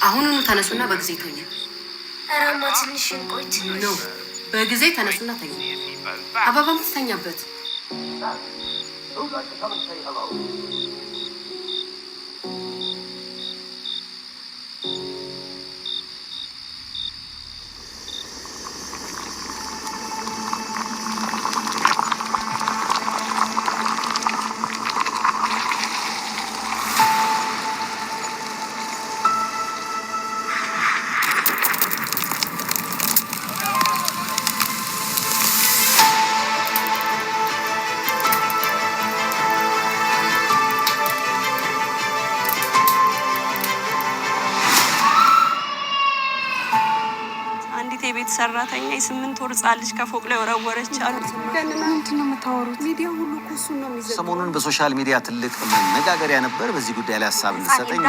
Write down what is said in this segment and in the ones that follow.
አሁኑኑ ተነሱና በጊዜ ተኙ። አራማ ትንሽ ቆይት ነው። በጊዜ ተነሱና ተኙ። አበባም ትተኛበት። የቤት ሰራተኛ የ8 ወር ህጻን ልጅ ከፎቅ ላይ ወረወረች አሉ። ምንድን ነው የምታወሩት? ሚዲያ ሁሉ እኮ እሱን ነው የሚዘግበው። ሰሞኑን በሶሻል ሚዲያ ትልቅ መነጋገሪያ ነበር። በዚህ ጉዳይ ላይ ሀሳብ እንድትሰጠኝ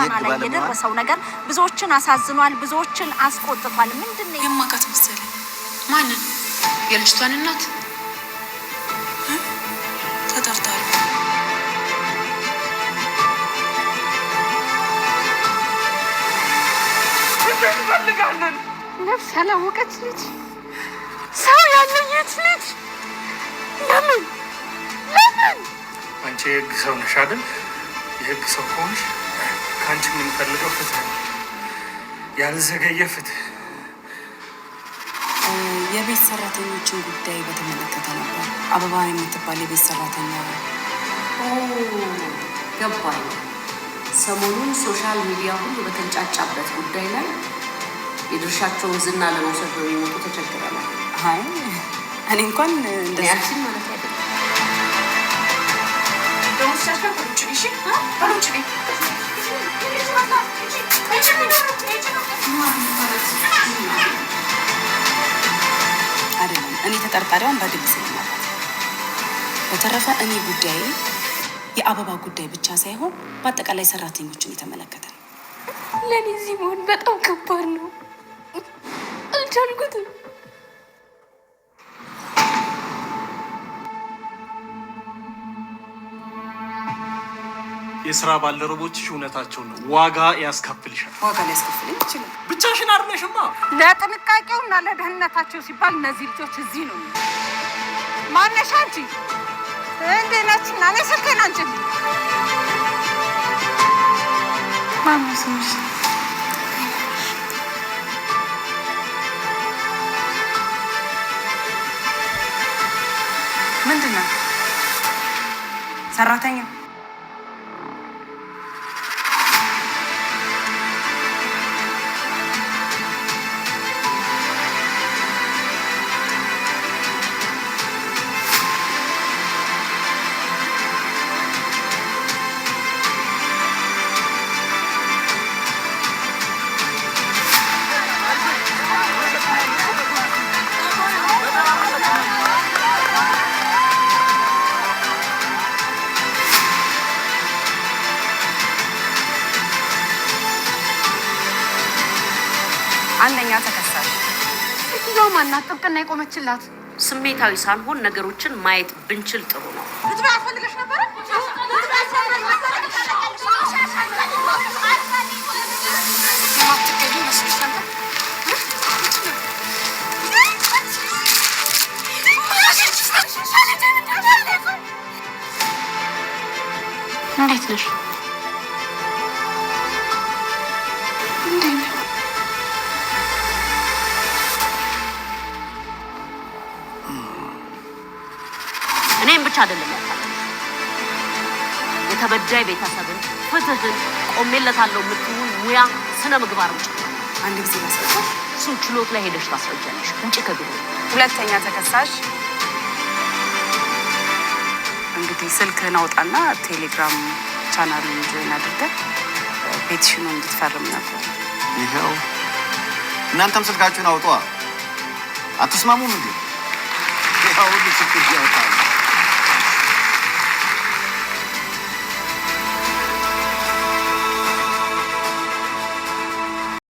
የደረሰው ነገር ብዙዎችን አሳዝኗል፣ ብዙዎችን አስቆጥቷል። ምንድን ነው የማውቃት መሰለኝ። ማንን? የልጅቷን እናት ተጠርጣሪ እንፈልጋለን። ነፍስ ያላወቀች ልጅ፣ ሰው ያለየች ልጅ። ለምን አንቺ የህግ ሰው ነሽ አይደል? የህግ ሰው ከሆንሽ ከአንቺ የምንፈልገው ፍትህ ነው፣ ያልዘገየ ፍትህ። የቤት ሰራተኞችን ጉዳይ በተመለከተ ነበር። አበባ የምትባል የቤት ሰራተኛ ገባኝ። ሰሞኑን ሶሻል ሚዲያ ሁሉ በተንጫጫበት ጉዳይ ላይ የድርሻቸውን ዝና ለመውሰድ በሚመጡ ተቸግረናል። አይ እኔ እንኳን እንደዚህ ማለት አይደለም። አይደለም እኔ ተጠርጣሪዋን በግልጽ ነው። በተረፈ እኔ ጉዳይ የአበባ ጉዳይ ብቻ ሳይሆን በአጠቃላይ ሰራተኞችን የተመለከተ ነው። ለኔ እዚህ መሆን በጣም ከባድ ነው። አልቻልኩትም። የስራ ባልደረቦችሽ እውነታቸው ነው፣ ዋጋ ያስከፍልሻል። ዋጋ ሊያስከፍልኝ ይችላል። ብቻሽን አይደለሽማ። ለጥንቃቄውና ለደህንነታቸው ሲባል እነዚህ ልጆች እዚህ ነው። ማነሽ አንቺ? እንዴት ነች? እና እኔ ስልኬን አንቺ ማሙስሽ ምንድን ነው? ሰራተኛ አንደኛ ተከሳሽ እዚያው ማናት ጥብቅና የቆመችላት? ስሜታዊ ሳንሆን ነገሮችን ማየት ብንችል ጥሩ ነው። ልትበይ አልፈልገሽ ነበር። እንዴት ነሽ? እኔም ብቻ አይደለም ያካተተው የተበዳይ ቤተሰብን ፍትህን ቆሜለታለሁ የምትሆን ሙያ ስነ ምግባርም ጭምር። አንድ ጊዜ ማስረጃሽ እሱ ችሎት ላይ ሄደሽ ታስረጃለሽ። ውጭ ከቢሮ ሁለተኛ ተከሳሽ እንግዲህ ስልክህን አውጣና ቴሌግራም ቻናሉን ጆይን አድርገህ ፔቲሽኑን እንድትፈርም ነበር። ይኸው እናንተም ስልካችሁን አውጧ። አትስማሙም እንዴ? ይኸው ሁሉ ስልክ ያውጣል።